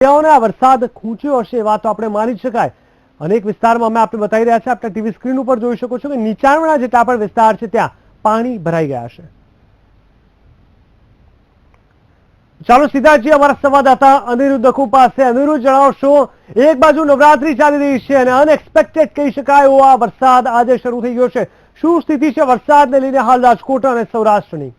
આ વરસાદ ખૂંચ્યો હશે એ વાત તો આપણે માની શકાય। અનેક વિસ્તારમાં અમે આપણે બતાવી રહ્યા છે, આપણે ટીવી સ્ક્રીન ઉપર જોઈ શકો છો કે નીચાણવાળા જેટલા પણ વિસ્તાર છે ત્યાં પાણી ભરાઈ ગયા છે। ચાલો સીધા છીએ અમારા સંવાદદાતા અનિરુદ્ધ દખુ પાસે। અનિરુદ્ધ, જણાવશો, એક બાજુ નવરાત્રી ચાલી રહી છે અને અનએક્સપેક્ટેડ કહી શકાય એવો આ વરસાદ આજે શરૂ થઈ ગયો છે। શું સ્થિતિ છે વરસાદને લઈને હાલ રાજકોટ અને સૌરાષ્ટ્રની?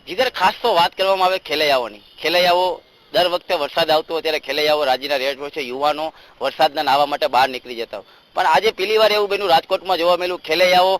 જીગર, ખાસ તો વાત કરવામાં આવે ખેલૈયાઓની। ખેલૈયાઓ દર વખતે વરસાદ આવતો ત્યારે ખેલૈયાઓ રાજીના રેડ હોય છે, યુવાનો વરસાદના નાહવા માટે બહાર નીકળી જતા હોય। પણ આજે પહેલી વાર એવું બન્યું રાજકોટમાં જોવા મળ્યું, ખેલૈયાઓ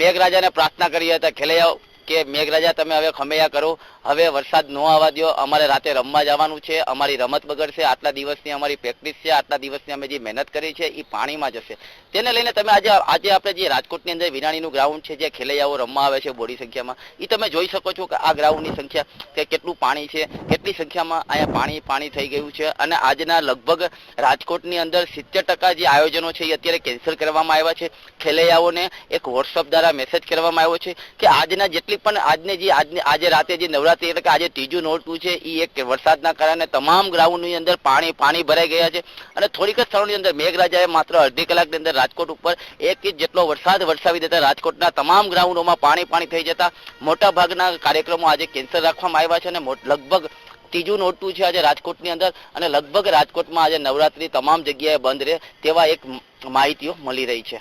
મેઘરાજાને પ્રાર્થના કરી હતા। ખેલૈયાઓ કે મેઘરાજા તમે હવે ખમૈયા કરો, હવે વરસાદ ન આવવા દો, અમારે રાતે રમવા જવાનું છે, અમારી રમત બગડશે, આટલા દિવસની અમારી પ્રેક્ટિસ છે, આટલા દિવસની અમે જે મહેનત કરી છે એ પાણીમાં જશે। તેને લઈને તમે આજે આપણે જે રાજકોટની અંદર વિરાણીનું ગ્રાઉન્ડ છે, જે ખેલૈયાઓ રમવા આવે છે બોડી સંખ્યામાં, એ તમે જોઈ શકો છો કે આ ગ્રાઉન્ડની સંખ્યા કે કેટલું પાણી છે, કેટલી સંખ્યામાં અહીંયા પાણી થઈ ગયું છે। અને આજના લગભગ રાજકોટની અંદર 70% જે આયોજનો છે એ અત્યારે કેન્સલ કરવામાં આવ્યા છે। ખેલૈયાઓને એક વોટ્સઅપ દ્વારા મેસેજ કરવામાં આવ્યો છે કે આજના જેટલી પણ આજે રાતે જે નવરાત્રી એટલે કે આજે ત્રીજું નોરતું છે એ એક વરસાદના કારણે તમામ ગ્રાઉન્ડની અંદર પાણી ભરાઈ ગયા છે। અને થોડીક જ સ્થળોની અંદર મેઘરાજાએ માત્ર અડધી કલાકની અંદર રાજકોટ ઉપર 1 ઇંચ જેટલો વરસાદ વરસાવી દેતા રાજકોટના તમામ ગ્રાઉન્ડોમાં પાણી થઈ જતા મોટા ભાગના કાર્યક્રમો આજે કેન્સલ રાખવામાં આવ્યા છે। અને લગભગ ત્રીજું નોરતું છે આજે રાજકોટની અંદર, અને લગભગ રાજકોટમાં આજે નવરાત્રી તમામ જગ્યાએ બંધ રહે તેવા એક માહિતીઓ મળી રહી છે।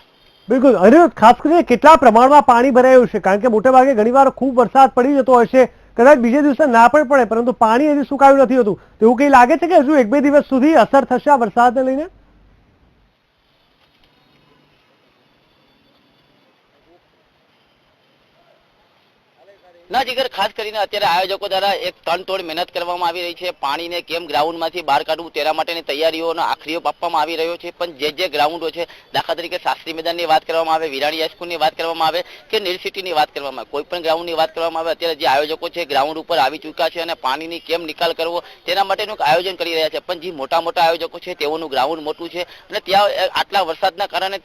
બિલકુલ અનિરુદ્ધ, ખાસ કરીને કેટલા પ્રમાણમાં પાણી ભરાયું છે? કારણ કે મોટે ભાગે ઘણીવાર ખૂબ વરસાદ પડી જતો હોય છે, કદાચ બીજે દિવસે ના પણ પડે, પરંતુ પાણી હજી સુકાયું નથી હોતું, તો એવું કંઈ લાગે છે કે હજુ 1-2 દિવસ સુધી અસર થશે આ વરસાદને લઈને? ના જીગર, ખાસ કરીને અત્યારે આયોજકો દ્વારા એક તનતોડ મહેનત કરવામાં આવી રહી છે। પાણીને કેમ ગ્રાઉન્ડમાંથી બહાર કાઢવું તેના માટેની તૈયારીઓનો આખરીઓ આપવામાં આવી રહ્યો છે। પણ જે ગ્રાઉન્ડો છે, દાખલા તરીકે શાસ્ત્રી મેદાનની વાત કરવામાં આવે, વિરાણી હાઈસ્કૂલની વાત કરવામાં આવે કે નીર સિટીની વાત કરવામાં આવે, કોઈ પણ ગ્રાઉન્ડની વાત કરવામાં આવે, અત્યારે જે આયોજકો છે ગ્રાઉન્ડ ઉપર આવી ચૂક્યા છે અને પાણીની કેમ નિકાલ કરવો તેના માટેનું આયોજન કરી રહ્યા છે। પણ જે મોટા આયોજકો છે તેઓનું ગ્રાઉન્ડ મોટું છે અને ત્યાં આટલા વરસાદના કારણે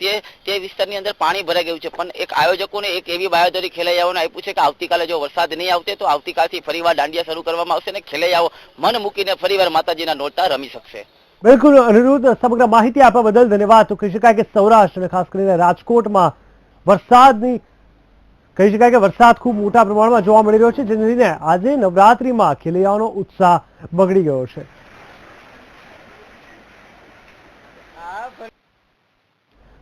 તે વિસ્તારની અંદર પાણી ભરાઈ ગયું છે। પણ એક આયોજકોને એક એવી બાંયધરી ખેલૈયાઓને આપ્યું છે કે આવતીકાલે જો વરસાદ નહીં આવતે તો આવતીકાલથી ફરીવાર દાંડિયા શરૂ કરવામાં આવશે અને ખેલૈયાઓ મન મૂકીને ફરીવાર માતાજીના નોરતા રમી શકશે। બિલકુલ અનિરુદ્ધ, સમગ્ર માહિતી આપવા બદલ ધન્યવાદ। તો કહી શકાય કે સૌરાષ્ટ્ર અને ખાસ કરીને રાજકોટમાં વરસાદ ખૂબ મોટા પ્રમાણમાં જોવા મળી રહ્યો છે, જેને લઈને આજે નવરાત્રીમાં ખેલૈયાઓનો ઉત્સાહ બગડી ગયો છે।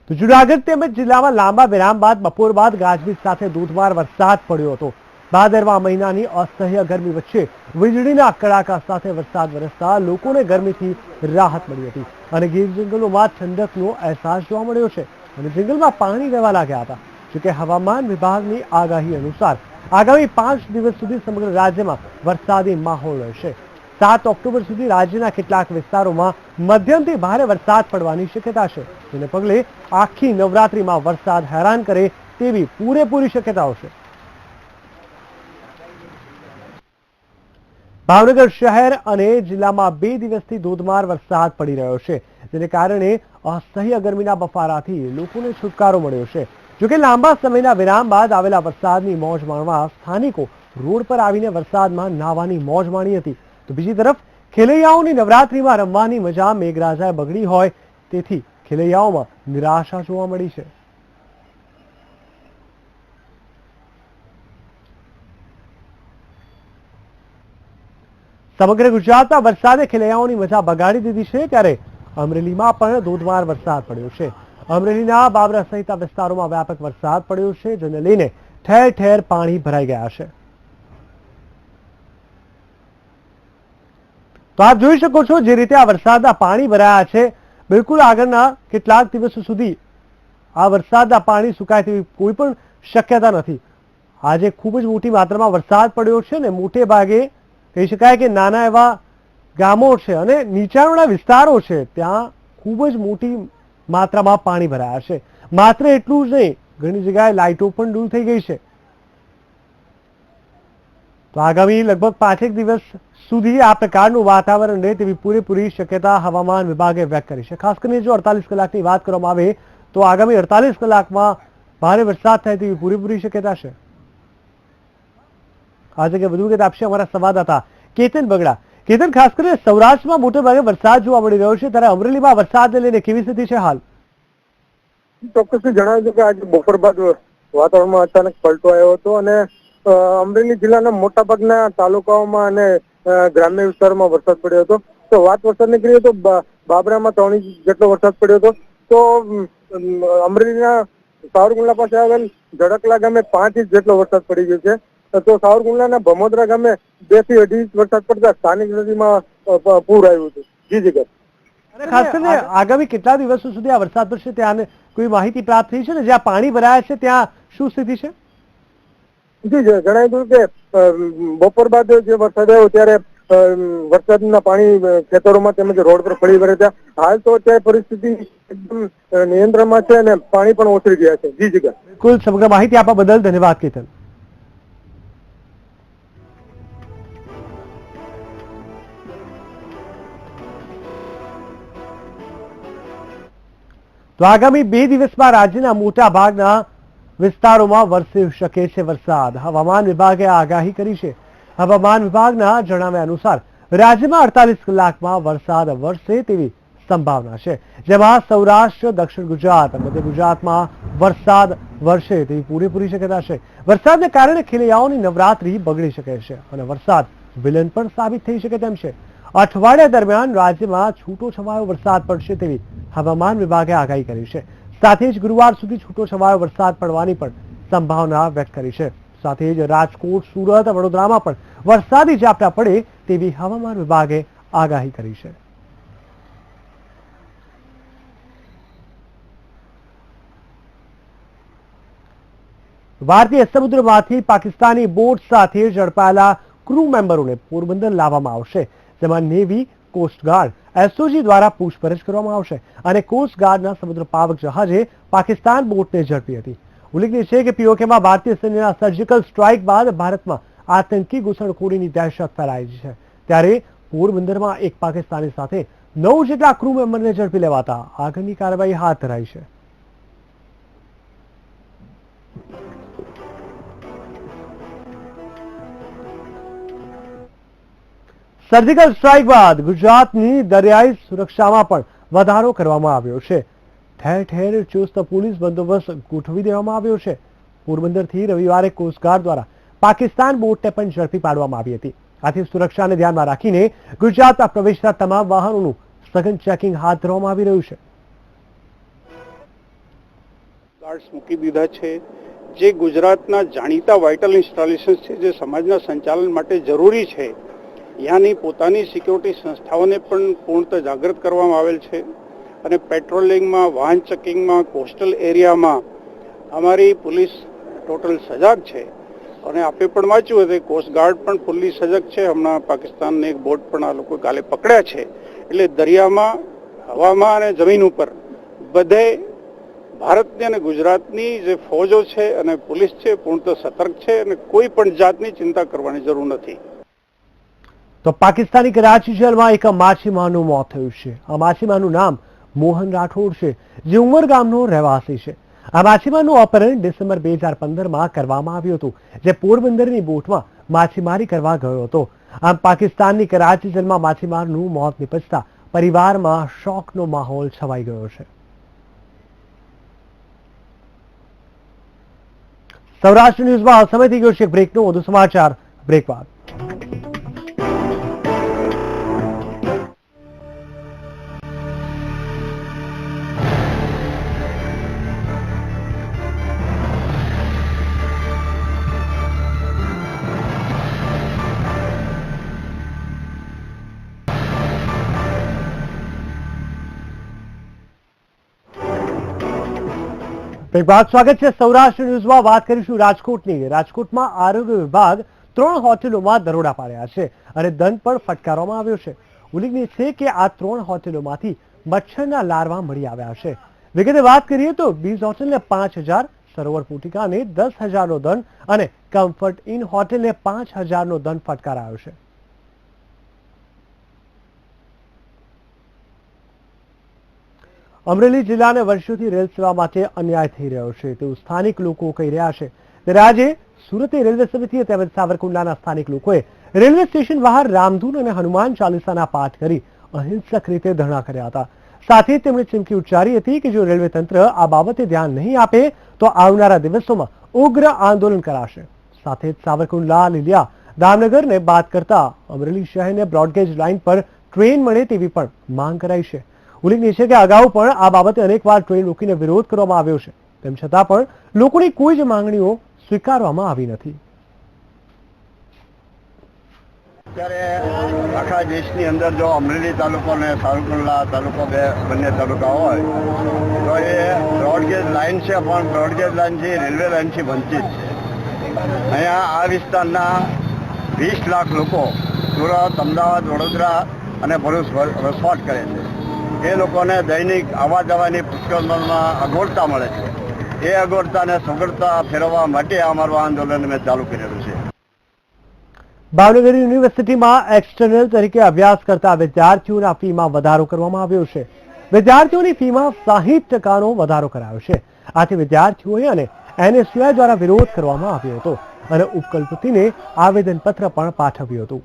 તો જૂનાગઢ તેમજ જિલ્લામાં લાંબા વિરામ બાદ બપોર બાદ ગાજવીજ સાથે ધોધમાર વરસાદ પડ્યો હતો। ભાદરવા મહિનાની અસહ્ય ગરમી વચ્ચે વીજળીના કડાકા સાથે વરસાદ વરસતા લોકોને ગરમીથી રાહત મળી હતી અને ગીર જંગલોમાં ઠંડકનો અહેસાસ જોવા મળ્યો છે અને જંગલમાં પાણી રહેવા લાગ્યા હતા। જોકે હવામાન વિભાગની આગાહી અનુસાર આગામી 5 દિવસ સુધી સમગ્ર રાજ્યમાં વરસાદી માહોલ રહેશે। 7 ઓક્ટોબર સુધી રાજ્યના કેટલાક વિસ્તારોમાં મધ્યમથી ભારે વરસાદ પડવાની શક્યતા છે, જેને પગલે આખી નવરાત્રીમાં વરસાદ હેરાન કરે તેવી પૂરેપૂરી શક્યતાઓ છે। ભાવનગર શહેર અને જિલ્લામાં 2 દિવસથી ધોધમાર વરસાદ પડી રહ્યો છે, જેને કારણે અસહ્ય ગરમીના બફારાથી લોકોને છુટકારો મળ્યો છે। જોકે લાંબા સમયના વિરામ બાદ આવેલા વરસાદની મોજ માણવા સ્થાનિકો રોડ પર આવીને વરસાદમાં નાહવાની મોજ માણી હતી। તો બીજી તરફ ખેલૈયાઓની નવરાત્રીમાં રમવાની મજા મેઘરાજાએ બગડી હોય તેથી ખેલૈયાઓમાં નિરાશા જોવા મળી છે। સમગ્ર ગુજરાતમાં વરસાદે ખેલૈયાઓની મજા બગાડી દીધી છે, ત્યારે અમરેલીમાં પણ ધોધમાર વરસાદ પડ્યો છે। અમરેલીના બાબરા સહિત વિસ્તારોમાં વ્યાપક વરસાદ પડ્યો છે, જેને લઈને ઠેર ઠેર પાણી ભરાઈ ગયા છે। તો આપ જોઈ શકો છો જે રીતે આ વરસાદના પાણી ભરાયા છે, બિલકુલ આગળના કેટલાક દિવસો સુધી આ વરસાદના પાણી સુકાય તેવી કોઈ પણ શક્યતા નથી। આજે ખૂબ જ મોટી માત્રામાં વરસાદ પડ્યો છે અને મોટે ભાગે કહી શકાય કે નાના એવા ગામો છે અને નીચાણવાળા વિસ્તારો છે ત્યાં ખૂબ જ મોટી માત્રામાં પાણી ભરાયા છે। માત્ર એટલું જ નહીં, ઘણી જગ્યાએ લાઇટો પણ ડૂલ થઈ ગઈ છે। તો આગામી લગભગ 5 દિવસ સુધી આ પ્રકારનું વાતાવરણ રહે તેવી પૂરેપૂરી શક્યતા હવામાન વિભાગે વ્યક્ત કરી છે। ખાસ કરીને જો 48 કલાકની વાત કરવામાં આવે તો આગામી 48 કલાકમાં ભારે વરસાદ થાય તેવી પૂરેપૂરી શક્યતા છે। આ જગ્યાએ વધુ વિગત આપશે અમારા સંવાદદાતા કેતન બગડા. કેતન, ખાસ કરીને સૌરાષ્ટ્રમાં મોટે ભાગે વરસાદ જોવા મળી રહ્યો છે, ત્યારે અમરેલીમાં વરસાદને લઈને કેવી સ્થિતિ છે હાલ? ચોક્કસથી જણાવ્યું છે કે આજે બપોર બાદ વાતાવરણમાં અચાનક પલટો આવ્યો હતો અને અમરેલી જિલ્લાના મોટાભાગના તાલુકાઓમાં અને ગ્રામ્ય વિસ્તારોમાં વરસાદ પડ્યો હતો. તો વાત વરસાદની કરીએ તો બાબરામાં 3 ઇંચ જેટલો વરસાદ પડ્યો હતો. તો અમરેલીના સાવરકુંડલા પાસે આવેલ ઝડકલા ગામે 5 ઇંચ જેટલો વરસાદ પડી ગયો છે. તો સાવરકુંડલાના ભમોદરા ગામે 2 થી 2.5 ઇંચ વરસાદ પડતા સ્થાનિક નદીમાં પૂર આવ્યું હતું. જી જીગર. અને ખાસ કરીને આગામી કેટલા દિવસો સુધી આ વરસાદ પડશે ત્યાં કોઈ માહિતી પ્રાપ્ત થઈ છે ને? જ્યાં પાણી ભરાયા છે ત્યાં શું સ્થિતિ છે? જી જણાવ્યું કે બપોર બાદ જે વરસાદ આવ્યો ત્યારે વરસાદના પાણી ખેતરોમાં તેમજ રોડ પર ફરી વળ્યા હતા. હાલ તો અત્યારે પરિસ્થિતિ એકદમ નિયંત્રણમાં છે અને પાણી પણ ઓસરી ગયા છે. જી જીગર. બિલકુલ, સમગ્ર માહિતી આપવા બદલ ધન્યવાદ કેતન. તો આગામી 2 દિવસમાં રાજ્યના મોટા ભાગના વિસ્તારોમાં વરસી શકે છે વરસાદ. હવામાન વિભાગે આગાહી કરી છે. હવામાન વિભાગના જણાવ્યા અનુસાર રાજ્યમાં 48 કલાકમાં વરસાદ વરસે તેવી સંભાવના છે, જેમાં સૌરાષ્ટ્ર, દક્ષિણ ગુજરાત, મધ્ય ગુજરાતમાં વરસાદ વરસે તેવી પૂરેપૂરી શક્યતા છે. વરસાદને કારણે ખેલૈયાઓની નવરાત્રી બગડી શકે છે અને વરસાદ વિલન પણ સાબિત થઈ શકે તેમ છે. અઠવાડિયા દરમિયાન રાજ્યમાં છૂટો છવાયો વરસાદ પડશે તેવી હવામાન વિભાગે આગાહી કરી છે. સાથે જ ગુરુવાર સુધી છૂટો છવાયો વરસાદ પડવાની પણ સંભાવના વ્યક્ત કરી છે. સાથે જ રાજકોટ, સુરત, વડોદરામાં પણ વરસાદી ઝાપટા પડે તેવી હવામાન વિભાગે આગાહી કરી છે. ભારતીય સમુદ્રમાંથી પાકિસ્તાની બોટ સાથે ઝડપાયેલા ક્રૂ મેમ્બરોને પોરબંદર લાવવામાં આવશે, જેમાં નેવી, કોસ્ટગાર્ડ, એસઓજી દ્વારા પૂછપરછ કરવામાં આવશે અને કોસ્ટગાર્ડના સમુદ્ર પાવક જહાજે પાકિસ્તાન બોટને ઝડપી હતી. ઉલ્લેખનીય છે કે પીઓકેમાં ભારતીય સૈન્યના સર્જિકલ સ્ટ્રાઇક બાદ ભારતમાં આતંકી ઘૂસણખોરીની દહેશત ફેલાઈ છે. ત્યારે પોરબંદરમાં એક પાકિસ્તાની સાથે 9 જેટલા ક્રૂ મેમ્બરને ઝડપી લેવાતા આગળની કાર્યવાહી હાથ ધરાઈ છે. સર્જિકલ સ્ટ્રાઇક બાદ ગુજરાતની દરિયાઈ સુરક્ષામાં પણ વધારો કરવામાં આવ્યો છે. ઠેર ઠેર ચુસ્ત પોલીસ બંદોબસ્ત ગોઠવી દેવામાં આવ્યો છે. પોરબંદરથી રવિવારે કોસ્ટગાર્ડ દ્વારા પાકિસ્તાન બોટને પણ ઝડપી પાડવામાં આવી હતી. આથી સુરક્ષાને ધ્યાનમાં રાખીને ગુજરાતમાં પ્રવેશતા તમામ વાહનોનું સઘન ચેકિંગ હાથ ધરવામાં આવી રહ્યું છે. ગાર્ડ્સ મૂકી દીધા છે, જે ગુજરાતના જાણીતા વાઇટલ ઇન્સ્ટોલેશન છે, જે સમાજના સંચાલન માટે જરૂરી છે. ત્યાંની પોતાની સિક્યોરિટી સંસ્થાઓને પણ પૂર્ણતઃ જાગૃત કરવામાં આવેલ છે અને પેટ્રોલિંગમાં, વાહન ચેકિંગમાં, કોસ્ટલ એરિયામાં અમારી પોલીસ ટોટલ સજાગ છે. અને આપે પણ વાંચ્યું હતું, કોસ્ટગાર્ડ પણ ફૂલ્લી સજગ છે. હમણાં પાકિસ્તાનની એક બોટ પણ આ લોકો કાલે પકડ્યા છે. એટલે દરિયામાં, હવામાં અને જમીન ઉપર બધે ભારતની અને ગુજરાતની જે ફોજો છે અને પોલીસ છે પૂર્ણતઃ સતર્ક છે અને કોઈ પણ જાતની ચિંતા કરવાની જરૂર નથી. તો પાકિસ્તાની કરાચી જેલમાં એક માછીમારનું મોત થયું છે. આ માછીમારનું નામ મોહન રાઠોડ છે, જે ઉમર ગામનો રહેવાસી છે. આ માછીમારનું અપહરણ ડિસેમ્બર 2015માં કરવામાં આવ્યું હતું, જે પોરબંદરની બોટમાં માછીમારી કરવા ગયો હતો. આમ પાકિસ્તાનની કરાચી જેલમાં માછીમારનું મોત નિપજતા પરિવારમાં શોકનો માહોલ છવાઈ ગયો છે. સૌરાષ્ટ્ર ન્યૂઝમાં સમય થઈ ગયો છે બ્રેકનો. વધુ સમાચાર બ્રેક બાદ. સ્વાગત છે સૌરાષ્ટ્ર ન્યૂઝમાં. વાત કરીશું રાજકોટની. રાજકોટમાં આરોગ્ય વિભાગ 3 હોટેલોમાં દરોડા પાડ્યા છે અને દંડ પણ ફટકારવામાં આવ્યો છે. ઉલ્લેખનીય છે કે આ 3 હોટેલોમાંથી મચ્છરના લાર્વા મળી આવ્યા છે. વિગતે વાત કરીએ તો બીઝ હોટેલને 5,000, સરોવર પોટિકાને 10,000નો દંડ અને કમ્ફર્ટ ઇન હોટેલને 5,000નો દંડ ફટકારાયો છે. અમરેલી જિલ્લાને વર્ષોથી રેલ સેવા માટે અન્યાય થઈ રહ્યો છે તેવું સ્થાનિક લોકો કહી રહ્યા છે. ત્યારે આજે સુરતી રેલવે સમિતિ તેમજ સાવરકુંડલાના સ્થાનિક લોકોએ રેલવે સ્ટેશન બહાર રામધૂન અને હનુમાન ચાલીસાના પાઠ કરી અહિંસક રીતે ધરણા કર્યા હતા. સાથે તેમણે ચીમકી ઉચ્ચારી હતી કે જો રેલવે તંત્ર આ બાબતે ધ્યાન નહીં આપે તો આવનારા દિવસોમાં ઉગ્ર આંદોલન કરાશે. સાથે જ સાવરકુંડલા લીલિયા દામનગરને બાદ કરતા અમરેલી શહેરને બ્રોડગેજ લાઇન પર ટ્રેન મળે તેવી પણ માંગ કરાઈ છે. ઉલ્લેખનીય છે કે અગાઉ પણ આ બાબતે અનેકવાર ટ્રેન રોકીને વિરોધ કરવામાં આવ્યો છે. તેમ છતાં પણ લોકોની કોઈ જ માંગણીઓ સ્વીકારવામાં આવી નથી. અત્યારે આખા દેશની અંદર જો અમરેલી તાલુકો અને સાવરકુંડલા તાલુકો બંને તાલુકા હોય તો એ બ્રોડગેજ લાઇન છે, પણ બ્રોડગેજ લાઇનથી રેલવે લાઇનથી વંચિત છે. અહીંયા આ વિસ્તારના 20 લાખ લોકો સુરત, અમદાવાદ, વડોદરા અને ભરૂચ વસવાટ કરે છે. એ લોકોને દૈનિક આવવા જવાની પુષ્કળમાં અગવડતા મળે છે. એ અગવડતાને સગવડતા ફેરવવા માટે અમારું આંદોલન મેં ચાલુ કરેલું છે. ભાવનગર યુનિવર્સિટીમાં એક્સટર્નલ તરીકે અભ્યાસ કરતા વિદ્યાર્થીઓના ફીમાં વધારો કરવામાં આવ્યો છે. વિદ્યાર્થીઓની ફીમાં 60% વધારો કરાયો છે. આથી વિદ્યાર્થીઓએ અને એનએસયુઆઈ દ્વારા વિરોધ કરવામાં આવ્યો હતો અને ઉપકુલપતિને આવેદનપત્ર પણ પાઠવ્યું હતું.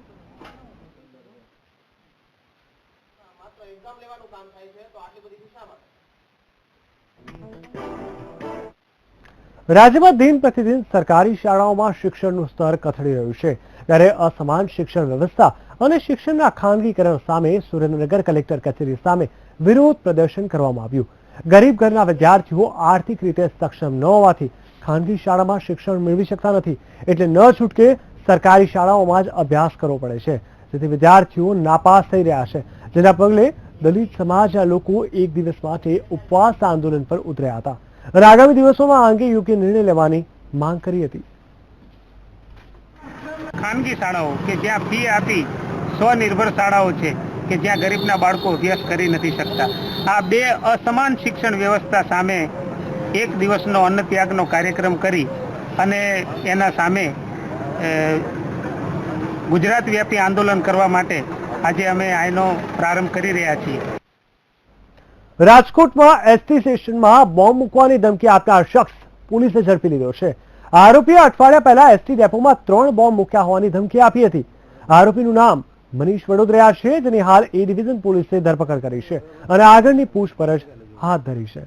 રાજ્યમાં દિન પ્રતિદિન સરકારી શાળાઓમાં શિક્ષણનું સ્તર કથળી રહ્યું છે. ત્યારે અસમાન શિક્ષણ વ્યવસ્થા અને શિક્ષણના ખાનગીકરણ સામે સુરેન્દ્રનગર કલેક્ટર કચેરી સામે વિરોધ પ્રદર્શન કરવામાં આવ્યું. ગરીબ ઘરના વિદ્યાર્થીઓ આર્થિક રીતે સક્ષમ ન હોવાથી ખાનગી શાળામાં શિક્ષણ મેળવી શકતા નથી. એટલે ન છૂટકે સરકારી શાળાઓમાં જ અભ્યાસ કરવો પડે છે. જેથી વિદ્યાર્થીઓ નાપાસ થઈ રહ્યા છે. જેના પગલે દલિત સમાજના લોકો એક દિવસ માટે ઉપવાસ આંદોલન પર ઉતર્યા હતા અને આગામી દિવસોમાં આ અંગે યોગ્ય નિર્ણય લેવાની માંગ કરી હતી. ખાનગી શાળાઓ કે જ્યાં ફી આપી સ્વનિર્ભર શાળાઓ છે કે જ્યાં ગરીબના બાળકો અભ્યાસ કરી નથી શકતા. આ બે અસમાન શિક્ષણ વ્યવસ્થા સામે એક દિવસનો અન્ન ત્યાગનો કાર્યક્રમ કરી અને એના સામે ગુજરાત વ્યાપી આંદોલન કરવા માટે આજે અમે આનો પ્રારંભ કરી રહ્યા છીએ. રાજકોટમાં એસટી સ્ટેશનમાં બોમ્બ મૂકવાની ધમકી આપનાર શખ્સ પોલીસે ઝડપી લીધો છે. આરોપીએ અઠવાડિયા પહેલા એસટી ડેપોમાં 3 બોમ્બ મૂક્યા હોવાની ધમકી આપી હતી. આરોપીનું નામ મનીષ વડોદરા છે, જેની હાલ એ ડિવિઝન પોલીસે ધરપકડ કરી છે અને આગળની પૂછપરછ હાથ ધરી છે.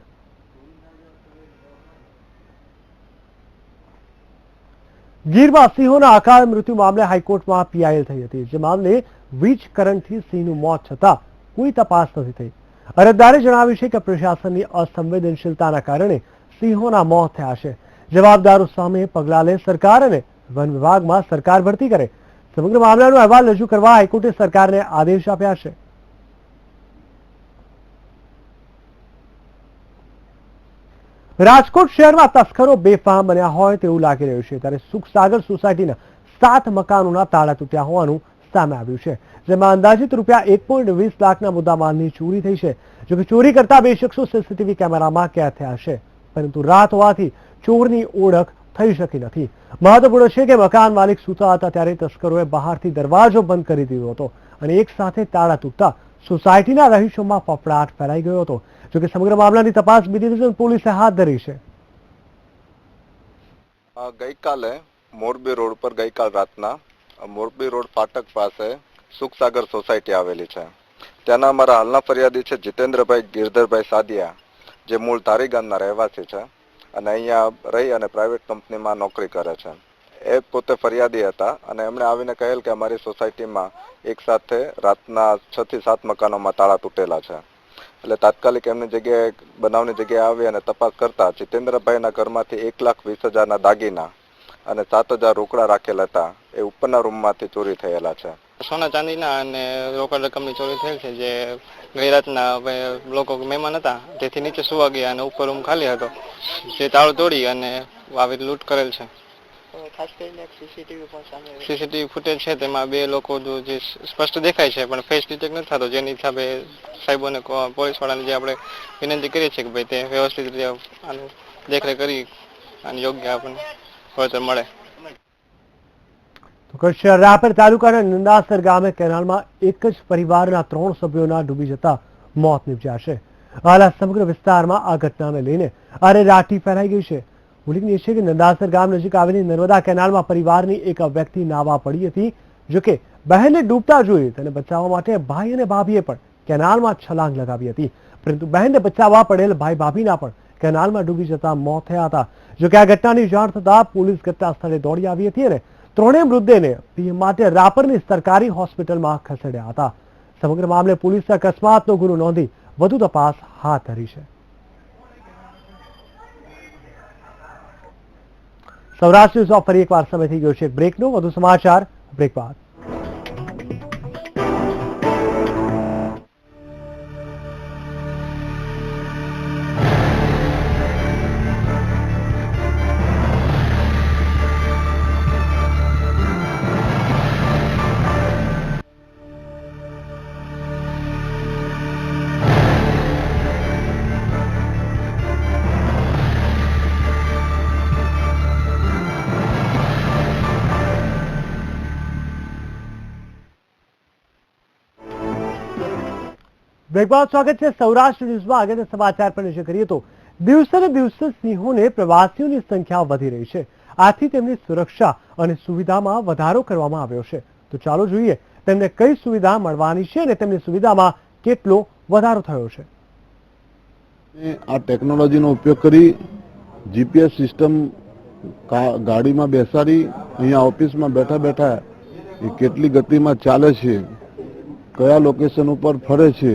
ગીરમાં સિંહોના અકાળ મૃત્યુ મામલે હાઈકોર્ટમાં પીઆઈએલ થઈ હતી. જે મામલે વીજ કરંટથી સિંહનું મોત છતાં કોઈ તપાસ નથી થઈ. અરજદારે જણાવ્યું છે કે પ્રશાસનની અસંવેદનશીલતાના કારણે સિંહોના મોત થયા છે. જવાબદારો સામે પગલાં લે સરકાર અને વન વિભાગમાં સરકાર ભરતી કરે. સમગ્ર મામલાનો અહેવાલ રજૂ કરવા હાઈકોર્ટે સરકારને આદેશ આપ્યા છે. રાજકોટ શહેરમાં તસ્કરો બેફામ બન્યા હોય તેવું લાગી રહ્યું છે. ત્યારે સુખસાગર સોસાયટીના 7 મકાનોના તાળા તૂટ્યા હોવાનું સામે આવ્યું છે. જેમાં અંદાજિત રૂપિયા 1.20 લાખના મુદ્દામાલની ચોરી થઈ છે. જોકે ચોરી કરતા 2 શખ્સો સીસીટીવી કેમેરામાં કેદ થયા છે, પરંતુ રાત હોવાથી ચોરની ઓળખ થઈ શકી નથી. મહત્વપૂર્ણ છે કે મકાન માલિક સૂતા હતા ત્યારે તસ્કરોએ બહારથી દરવાજો બંધ કરી દીધો હતો અને એક સાથે તાળા તૂટતા સોસાયટીના રહીશોમાં ફફડાટ ફેલાઈ ગયો હતો. જોકે સમગ્ર મામલાની તપાસ બી ડિવિઝન પોલીસે હાથ ધરી છે. ગઈકાલે મોરબી રોડ પર ગઈકાલ રાતના મોરબી રોડ ફાટક પાસે સુખસાગર સોસાયટી આવેલી છે. ત્યાંના અમારા હાલના ફરિયાદી છે જીતેન્દ્રભાઈ ગિરધરભાઈ સાદિયા, જે મૂળ ધારી ગામના રહેવાસી છે અને અહીંયા રહી અને પ્રાઇવેટ કંપનીમાં નોકરી કરે છે. એ પોતે ફરિયાદી હતા અને એમણે આવીને કહેલ કે અમારી સોસાયટીમાં એક સાથે રાતના 6 થી 7 મકાનોમાં તાળા તૂટેલા છે. એટલે તાત્કાલિક એમની જગ્યાએ બનાવની જગ્યાએ આવી અને તપાસ કરતા જીતેન્દ્રભાઈના ઘરમાંથી 1,20,000ના દાગીના અને 7,000 રોકડા રાખેલા હતા. એ ઉપરના રૂમમાંથી ચોરી થયેલા છે. સોના ચાંદીના અને રોકડ રકમની ચોરી થયેલ છે. જે ગઈ રાતના લોકો મહેમાન હતા તેથી નીચે સુવા ગયા અને ઉપર રૂમ ખાલી હતો, જે તાળું તોડી અને આવી લૂંટ કરેલ છે. ખાસ કરીને સીસીટીવી ફૂટેજ છે, તેમાં 2 લોકો જે સ્પષ્ટ દેખાય છે પણ ફેસ ડિટેક્ટ નથી થતો. જેની હિસાબે સાહેબોને પોલીસવાળાને જે આપણે વિનંતી કરીએ છીએ કે ભાઈ તે વ્યવસ્થિત રીતે આનું દેખરેખ કરી અને યોગ્ય આપણને વળતર મળે. કચ્છ રાપર તાલુકાના નંદાસર ગામે કેનાલમાં એક જ પરિવારના 3 સભ્યોના ડૂબી જતા મોત નીપજ્યા છે. હાલ સમગ્ર વિસ્તારમાં આ ઘટનાને લઈને અરેરાટી ફેલાઈ ગઈ છે. ઉલ્લેખનીય છે કે નંદાસર ગામ નજીક આવેલી નર્મદા કેનાલમાં પરિવારની એક વ્યક્તિ નાહવા પડી હતી. જોકે બહેનને ડૂબતા જોઈ તેને બચાવવા માટે ભાઈ અને ભાભીએ પણ કેનાલમાં છલાંગ લગાવી હતી, પરંતુ બહેનને બચાવવા પડેલ ભાઈ ભાભીના પણ કેનાલમાં ડૂબી જતા મોત થયા હતા. જોકે આ ઘટનાની જાણ થતા પોલીસ ઘટના સ્થળે દોડી આવી હતી અને ત્રણેય મૃતદેહને પીએમ માટે રાપરની સરકારી હોસ્પિટલમાં ખસેડ્યા હતા. સમગ્ર મામલે પોલીસે અકસ્માતનો ગુનો નોંધી વધુ તપાસ હાથ ધરી છે. સૌરાષ્ટ્ર ન્યૂઝમાં ફરી એકવાર સમય થઈ ગયો છે બ્રેકનો. વધુ સમાચાર બ્રેક બાદ. બ્રેક બાદ સ્વાગત છે સૌરાષ્ટ્ર ન્યૂઝમાં. આગળના સમાચાર પર નજર કરીએ તો દિવસે ને દિવસે સિંહોને પ્રવાસીઓની સંખ્યા વધી રહી છે. આથી તેમની સુરક્ષા અને સુવિધામાં વધારો કરવામાં આવ્યો છે. તો ચાલો જોઈએ તેમને કઈ સુવિધા મળવાની છે અને તેમની સુવિધામાં કેટલો વધારો થયો છે. આ ટેકનોલોજીનો ઉપયોગ કરી જીપીએસ સિસ્ટમ ગાડીમાં બેસાડી અહીંયા ઓફિસમાં બેઠા બેઠા એ કેટલી ગતિમાં ચાલે છે, કયા લોકેશન ઉપર ફરે છે,